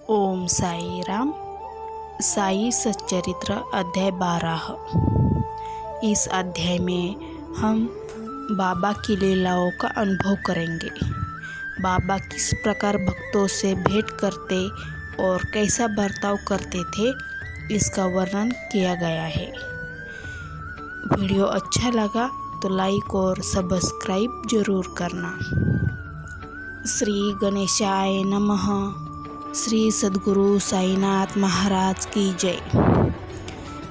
ओम साई राम। साई सच्चरित्र अध्याय 12। इस अध्याय में हम बाबा की लीलाओं का अनुभव करेंगे। बाबा किस प्रकार भक्तों से भेंट करते और कैसा बर्ताव करते थे, इसका वर्णन किया गया है। वीडियो अच्छा लगा तो लाइक और सब्सक्राइब जरूर करना। श्री गणेशाय नमः। श्री सद्गुरु साईनाथ महाराज की जय।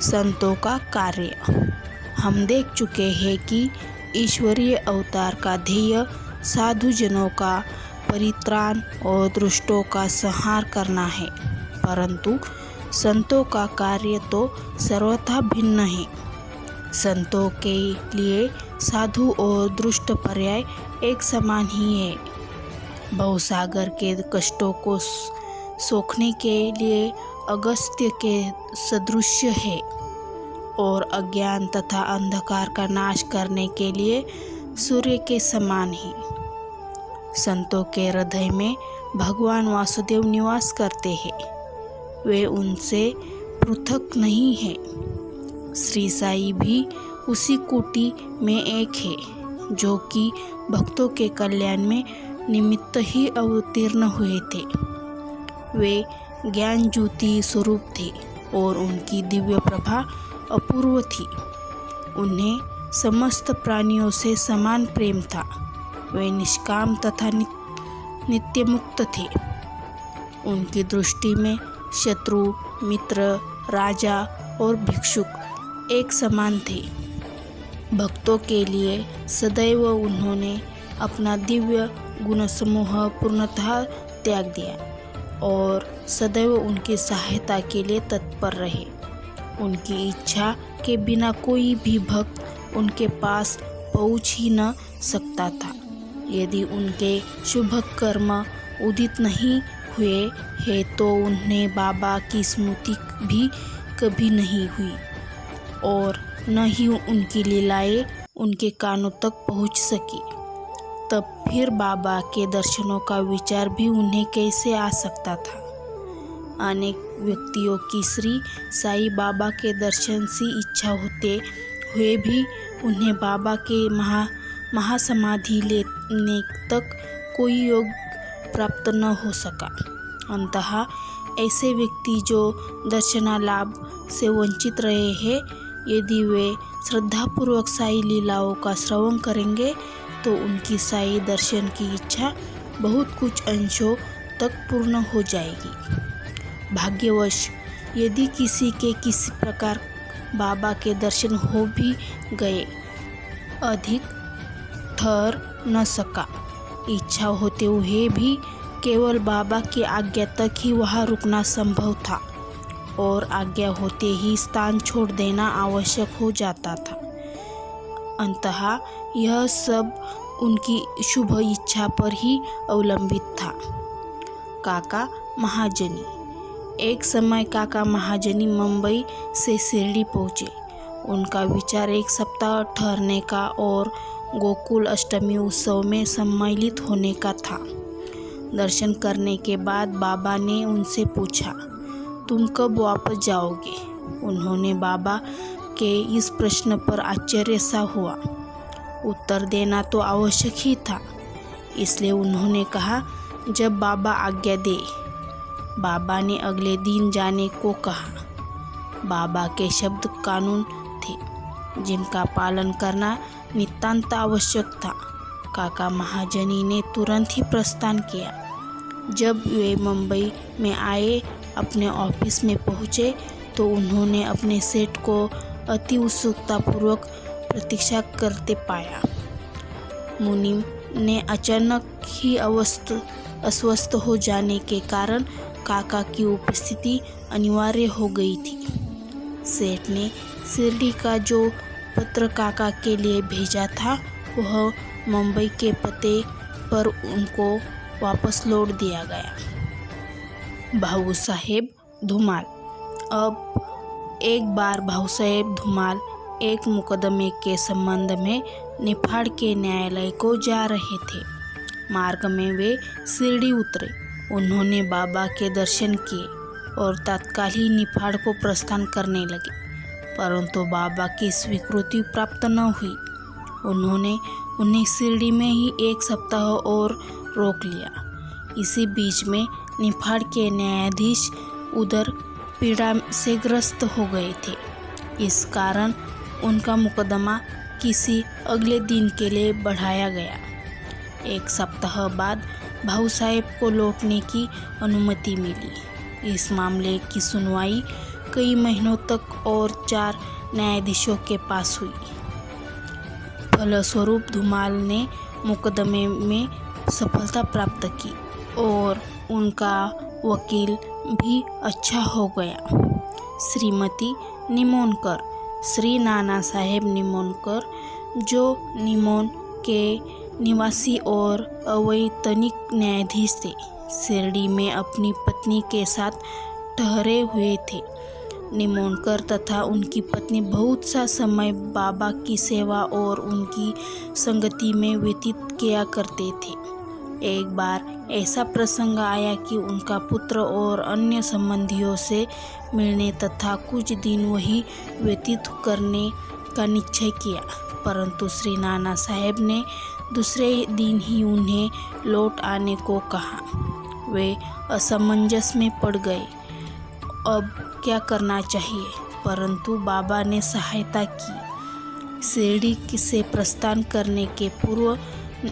संतों का कार्य। हम देख चुके हैं कि ईश्वरीय अवतार का ध्येय साधुजनों का परित्राण और दुष्टों का संहार करना है, परंतु संतों का कार्य तो सर्वथा भिन्न है। संतों के लिए साधु और दुष्ट पर्याय एक समान ही है। भवसागर के कष्टों को सोखने के लिए अगस्त्य के सदृश है और अज्ञान तथा अंधकार का नाश करने के लिए सूर्य के समान है। संतों के हृदय में भगवान वासुदेव निवास करते हैं, वे उनसे पृथक नहीं है। श्री साई भी उसी कोटि में एक है, जो कि भक्तों के कल्याण में निमित्त ही अवतीर्ण हुए थे। वे ज्ञान ज्योति स्वरूप थे और उनकी दिव्य प्रभा अपूर्व थी। उन्हें समस्त प्राणियों से समान प्रेम था। वे निष्काम तथा नित्य मुक्त थे। उनकी दृष्टि में शत्रु, मित्र, राजा और भिक्षुक एक समान थे। भक्तों के लिए सदैव उन्होंने अपना दिव्य गुण समूह पूर्णतः त्याग दिया और सदैव उनकी सहायता के लिए तत्पर रहे। उनकी इच्छा के बिना कोई भी भक्त उनके पास पहुंच ही न सकता था। यदि उनके शुभ कर्म उदित नहीं हुए हैं तो उन्हें बाबा की स्मृति भी कभी नहीं हुई और न ही उनकी लीलाएं उनके कानों तक पहुंच सकी। तब फिर बाबा के दर्शनों का विचार भी उन्हें कैसे आ सकता था। अनेक व्यक्तियों की श्री साई बाबा के दर्शन की इच्छा होते हुए भी उन्हें बाबा के महासमाधि लेने तक कोई योग प्राप्त न हो सका। अंततः ऐसे व्यक्ति जो दर्शनालाभ से वंचित रहे हैं, यदि वे श्रद्धापूर्वक साई लीलाओं का श्रवण करेंगे तो उनकी साई दर्शन की इच्छा बहुत कुछ अंशों तक पूर्ण हो जाएगी। भाग्यवश यदि किसी के किसी प्रकार बाबा के दर्शन हो भी गए, अधिक ठहर न सका। इच्छा होते हुए भी केवल बाबा की आज्ञा तक ही वहाँ रुकना संभव था और आज्ञा होते ही स्थान छोड़ देना आवश्यक हो जाता था। अंततः यह सब उनकी शुभ इच्छा पर ही अवलंबित था। काका महाजनी। एक समय काका महाजनी मुंबई से शिरडी पहुँचे। उनका विचार एक सप्ताह ठहरने का और गोकुल अष्टमी उत्सव में सम्मिलित होने का था। दर्शन करने के बाद बाबा ने उनसे पूछा, तुम कब वापस जाओगे? उन्होंने बाबा के इस प्रश्न पर आश्चर्य सा हुआ। उत्तर देना तो आवश्यक ही था, इसलिए उन्होंने कहा, जब बाबा आज्ञा दे। बाबा ने अगले दिन जाने को कहा। बाबा के शब्द कानून थे, जिनका पालन करना नितांत आवश्यक था। काका महाजनी ने तुरंत ही प्रस्थान किया। जब वे मुंबई में आए, अपने ऑफिस में पहुँचे तो उन्होंने अपने सेठ को अति उत्सुकतापूर्वक प्रतीक्षा करते पाया। मुनीम ने अचानक ही अस्वस्थ हो जाने के कारण काका की उपस्थिति अनिवार्य हो गई थी। सेठ ने शिरडी का जो पत्र काका के लिए भेजा था, वह मुंबई के पते पर उनको वापस लौट दिया गया। भाऊ साहेब धुमाल। अब एक बार भाऊ साहेब धुमाल एक मुकदमे के संबंध में निफाड़ के न्यायालय को जा रहे थे। मार्ग में वे शिरडी उतरे उन्होंने बाबा के दर्शन किए और तत्काल ही निफाड़ को प्रस्थान करने लगे, परंतु बाबा की स्वीकृति प्राप्त न हुई। उन्होंने उन्हें शिरडी में ही 1 सप्ताह और रोक लिया। इसी बीच में निफाड़ के न्यायाधीश उदर पीड़ा से ग्रस्त हो गए थे। इस कारण उनका मुकदमा किसी अगले दिन के लिए बढ़ाया गया। 1 सप्ताह बाद भाऊ साहेब को लौटने की अनुमति मिली। इस मामले की सुनवाई कई महीनों तक और 4 न्यायाधीशों के पास हुई। फलस्वरूप धुमाल ने मुकदमे में सफलता प्राप्त की और उनका वकील भी अच्छा हो गया। श्रीमती निमोनकर, श्री नाना साहेब निमोनकर, जो निमोन के निवासी और अवैतनिक न्यायाधीश थे, शिरडी में अपनी पत्नी के साथ ठहरे हुए थे। निमोनकर तथा उनकी पत्नी बहुत सा समय बाबा की सेवा और उनकी संगति में व्यतीत किया करते थे। एक बार ऐसा प्रसंग आया कि उनका पुत्र और अन्य संबंधियों से मिलने तथा कुछ दिन वही व्यतीत करने का निश्चय किया, परंतु श्री नाना साहेब ने दूसरे दिन ही उन्हें लौट आने को कहा। वे असमंजस में पड़ गए, अब क्या करना चाहिए, परंतु बाबा ने सहायता की। शिरडी से प्रस्थान करने के पूर्व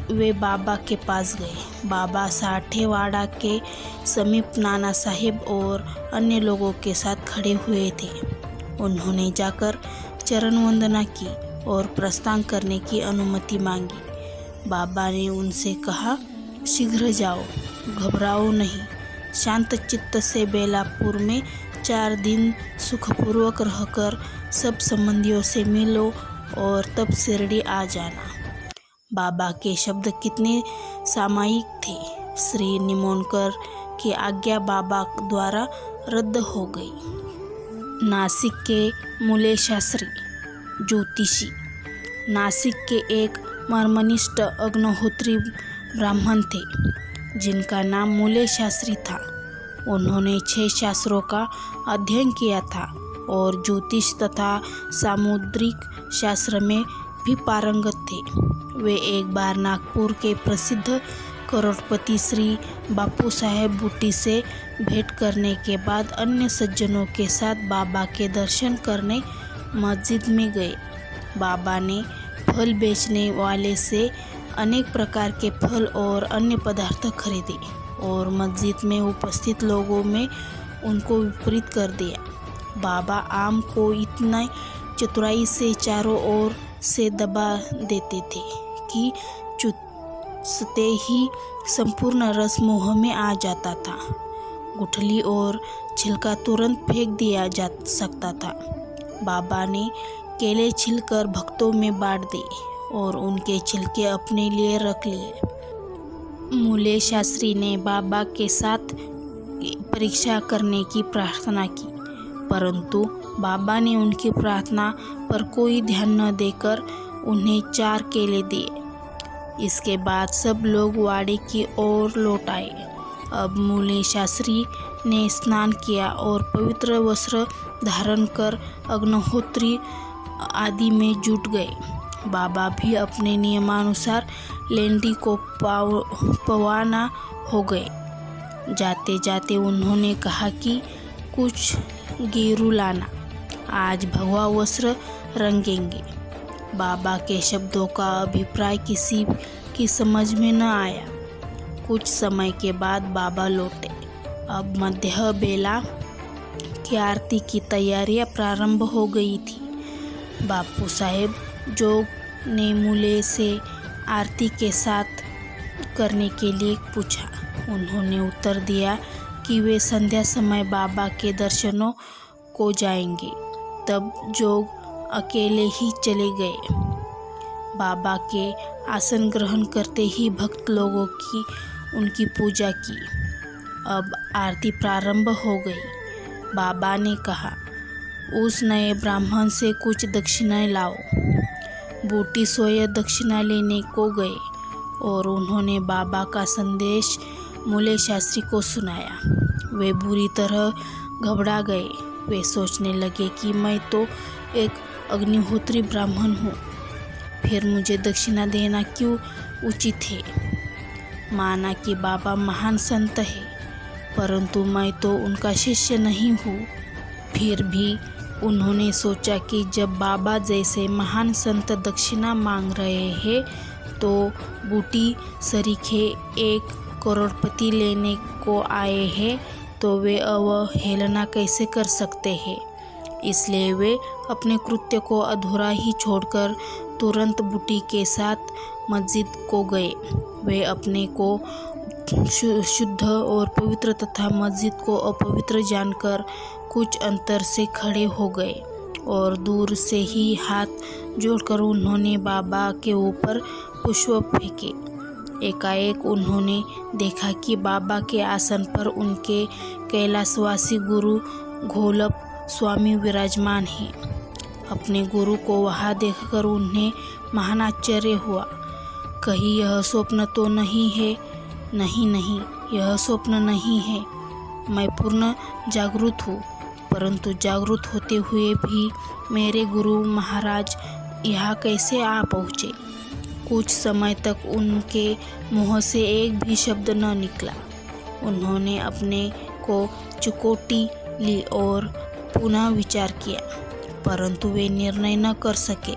वे बाबा के पास गए। बाबा साठेवाड़ा के समीप नाना साहेब और अन्य लोगों के साथ खड़े हुए थे। उन्होंने जाकर चरण वंदना की और प्रस्थान करने की अनुमति मांगी। बाबा ने उनसे कहा, शीघ्र जाओ, घबराओ नहीं, शांत चित्त से बेलापुर में 4 दिन सुखपूर्वक रहकर सब संबंधियों से मिलो और तब शिरडी आ जाना। बाबा के शब्द कितने सामयिक थे। श्री निमोनकर की आज्ञा बाबा द्वारा रद्द हो गई। नासिक के मूले शास्त्री ज्योतिषी, नासिक के एक मर्मनिष्ठ अग्निहोत्री ब्राह्मण थे जिनका नाम मूले शास्त्री था। उन्होंने 6 शास्त्रों का अध्ययन किया था और ज्योतिष तथा सामुद्रिक शास्त्र में भी पारंगत थे। वे एक बार नागपुर के प्रसिद्ध करोड़पति श्री बापू साहेब बूटी से भेंट करने के बाद अन्य सज्जनों के साथ बाबा के दर्शन करने मस्जिद में गए। बाबा ने फल बेचने वाले से अनेक प्रकार के फल और अन्य पदार्थ खरीदे और मस्जिद में उपस्थित लोगों में उनको विपरीत कर दिया। बाबा आम को इतना चतुराई से चारों ओर से दबा देते थे कि चूसते ही संपूर्ण रस मुंह में आ जाता था। गुठली और छिलका तुरंत फेंक दिया जा सकता था। बाबा ने केले छिलकर भक्तों में बांट दिए और उनके छिलके अपने लिए रख लिए। मूले शास्त्री ने बाबा के साथ परीक्षा करने की प्रार्थना की, परंतु बाबा ने उनकी प्रार्थना पर कोई ध्यान न देकर उन्हें 4 केले दिए। इसके बाद सब लोग वाड़े की ओर लौट आए। अब मूले शास्त्री ने स्नान किया और पवित्र वस्त्र धारण कर अग्निहोत्री आदि में जुट गए। बाबा भी अपने नियमानुसार लेंडी को पवाना हो गए। जाते जाते उन्होंने कहा कि कुछ गेरू लाना, आज भगवा वस्त्र रंगेंगे। बाबा के शब्दों का अभिप्राय किसी की समझ में न आया। कुछ समय के बाद बाबा लौटे। अब मध्य बेला की आरती की तैयारियां प्रारंभ हो गई थी। बापू साहेब जोग ने मूले से आरती के साथ करने के लिए पूछा। उन्होंने उत्तर दिया कि वे संध्या समय बाबा के दर्शनों को जाएंगे। तब जोग अकेले ही चले गए। बाबा के आसन ग्रहण करते ही भक्त लोगों की उनकी पूजा की। अब आरती प्रारंभ हो गई। बाबा ने कहा, उस नए ब्राह्मण से कुछ दक्षिणाएं लाओ। बूटी स्वयं दक्षिणा लेने को गए और उन्होंने बाबा का संदेश मूले शास्त्री को सुनाया। वे बुरी तरह घबरा गए। वे सोचने लगे कि मैं तो एक अग्निहोत्री ब्राह्मण हूँ, फिर मुझे दक्षिणा देना क्यों उचित है। माना कि बाबा महान संत है, परंतु मैं तो उनका शिष्य नहीं हूँ। फिर भी उन्होंने सोचा कि जब बाबा जैसे महान संत दक्षिणा मांग रहे हैं तो बूटी सरीखे एक करोड़पति लेने को आए हैं, तो वे अवहेलना कैसे कर सकते हैं। इसलिए वे अपने कृत्य को अधूरा ही छोड़कर तुरंत बूटी के साथ मस्जिद को गए। वे अपने को शुद्ध और पवित्र तथा मस्जिद को अपवित्र जानकर कुछ अंतर से खड़े हो गए और दूर से ही हाथ जोड़कर उन्होंने बाबा के ऊपर पुष्प फेंके। एकाएक उन्होंने देखा कि बाबा के आसन पर उनके कैलाशवासी गुरु घोलप स्वामी विराजमान हैं। अपने गुरु को वहाँ देखकर उन्हें महान आश्चर्य हुआ। कहीं यह स्वप्न तो नहीं है? नहीं, यह स्वप्न नहीं है। मैं पूर्ण जागरूक हूँ, परंतु जागरूक होते हुए भी मेरे गुरु महाराज यहाँ कैसे आ पहुँचे। कुछ समय तक उनके मुँह से एक भी शब्द न निकला। उन्होंने अपने को चुकौती ली और पुनः विचार किया, परंतु वे निर्णय न कर सके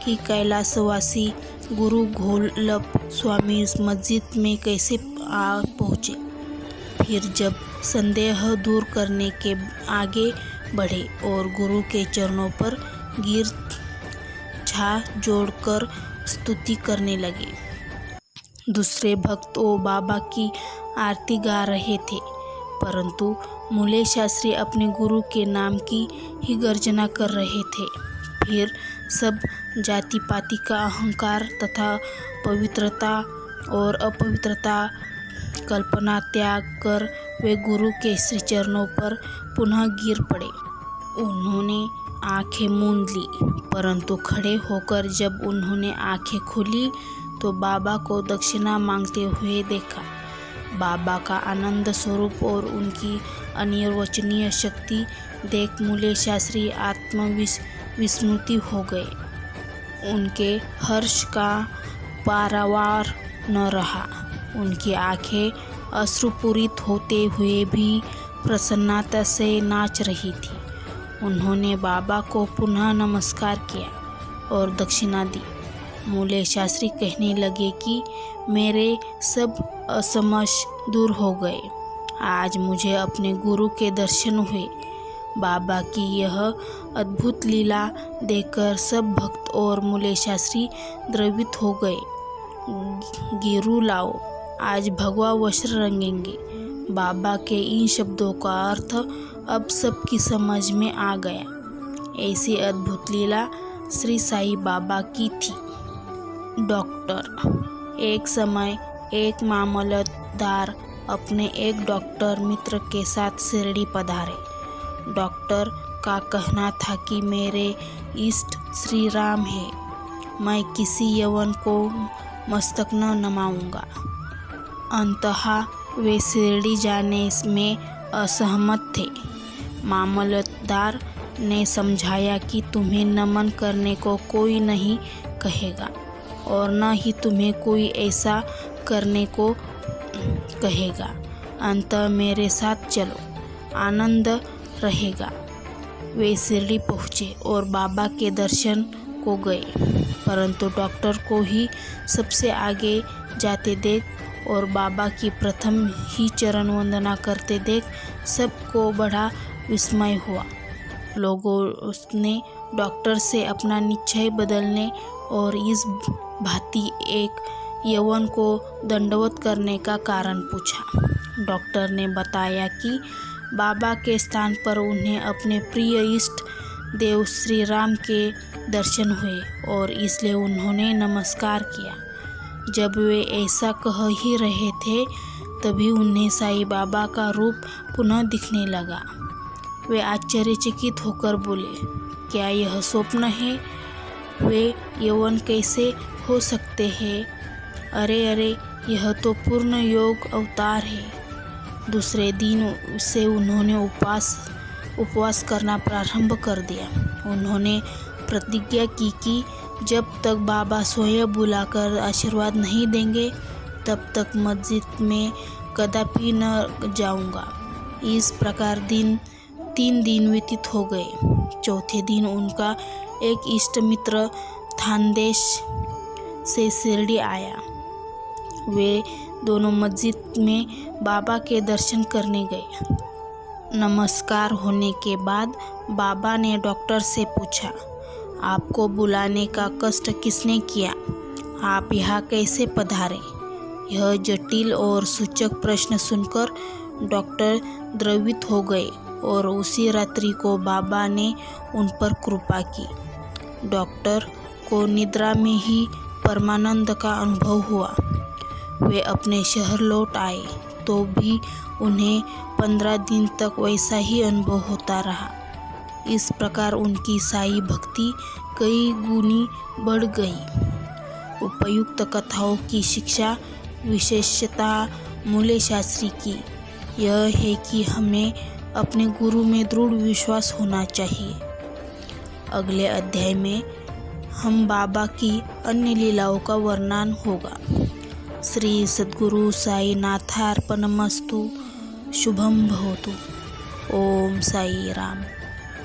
कि कैलाशवासी गुरु घोलप स्वामी मस्जिद में कैसे आ पहुँचे। फिर जब संदेह दूर करने के आगे बढ़े और गुरु के चरणों पर गिर छा जोड़कर स्तुति करने लगे। दूसरे भक्त वो बाबा की आरती गा रहे थे, परंतु मूले शास्त्री अपने गुरु के नाम की ही गर्जना कर रहे थे। फिर सब जाति पाति का अहंकार तथा पवित्रता और अपवित्रता कल्पना त्याग कर वे गुरु के श्री चरणों पर पुनः गिर पड़े। उन्होंने आंखें मूंद ली, परंतु खड़े होकर जब उन्होंने आंखें खोली तो बाबा को दक्षिणा मांगते हुए देखा। बाबा का आनंद स्वरूप और उनकी अनिर्वचनीय शक्ति देख मूले शास्त्री विस्मृति हो गए। उनके हर्ष का पारावार न रहा। उनकी आंखें अश्रुपूरित होते हुए भी प्रसन्नता से नाच रही थी। उन्होंने बाबा को पुनः नमस्कार किया और दक्षिणा दी। मूले शास्त्री कहने लगे कि मेरे सब असमझ दूर हो गए। आज मुझे अपने गुरु के दर्शन हुए। बाबा की यह अद्भुत लीला देखकर सब भक्त और मूले शास्त्री द्रवित हो गए। गिरु लाओ, आज भगवा वस्त्र रंगेंगे। बाबा के इन शब्दों का अर्थ अब सबकी समझ में आ गया। ऐसी अद्भुत लीला श्री साईं बाबा की थी। डॉक्टर। एक समय एक मामलतदार अपने एक डॉक्टर मित्र के साथ शिरडी पधारे। डॉक्टर का कहना था कि मेरे इष्ट श्री राम है, मैं किसी यवन को मस्तक न नमाऊंगा। अंततः वे शिरडी जाने में असहमत थे। मामलतदार ने समझाया कि तुम्हें नमन करने को कोई नहीं कहेगा और न ही तुम्हें कोई ऐसा करने को कहेगा। अंततः मेरे साथ चलो, आनंद रहेगा। वे शिरडी पहुँचे और बाबा के दर्शन को गए, परंतु डॉक्टर को ही सबसे आगे जाते देख और बाबा की प्रथम ही चरण वंदना करते देख सबको बड़ा विस्मय हुआ। लोगों ने डॉक्टर से अपना निश्चय बदलने और इस भांति एक यवन को दंडवत करने का कारण पूछा। डॉक्टर ने बताया कि बाबा के स्थान पर उन्हें अपने प्रिय इष्ट देव श्री राम के दर्शन हुए और इसलिए उन्होंने नमस्कार किया। जब वे ऐसा कह ही रहे थे तभी उन्हें साईं बाबा का रूप पुनः दिखने लगा। वे आश्चर्यचकित होकर बोले, क्या यह स्वप्न है? वे यवन कैसे हो सकते हैं? अरे यह तो पूर्ण योग अवतार है। दूसरे दिन से उन्होंने उपवास करना प्रारंभ कर दिया। उन्होंने प्रतिज्ञा की कि जब तक बाबा स्वयं बुलाकर आशीर्वाद नहीं देंगे तब तक मस्जिद में कदापि न जाऊंगा। इस प्रकार 3 दिन व्यतीत हो गए। चौथे दिन उनका एक इष्ट मित्र खानदेश से शिरडी आया। वे दोनों मस्जिद में बाबा के दर्शन करने गए। नमस्कार होने के बाद बाबा ने डॉक्टर से पूछा, आपको बुलाने का कष्ट किसने किया? आप यहाँ कैसे पधारे? यह जटिल और सूचक प्रश्न सुनकर डॉक्टर द्रवित हो गए और उसी रात्रि को बाबा ने उन पर कृपा की। डॉक्टर को निद्रा में ही परमानंद का अनुभव हुआ। वे अपने शहर लौट आए तो भी उन्हें 15 दिन तक वैसा ही अनुभव होता रहा। इस प्रकार उनकी साई भक्ति कई गुनी बढ़ गई। उपयुक्त कथाओं की शिक्षा विशेषतः मूल्य शास्त्री की यह है कि हमें अपने गुरु में दृढ़ विश्वास होना चाहिए। अगले अध्याय में हम बाबा की अन्य लीलाओं का वर्णन होगा। श्री सद्गुरु साई नाथार्पणमस्तु। शुभम भवतु। ओम साई राम।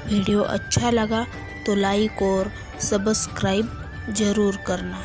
वीडियो अच्छा लगा तो लाइक और सब्सक्राइब ज़रूर करना।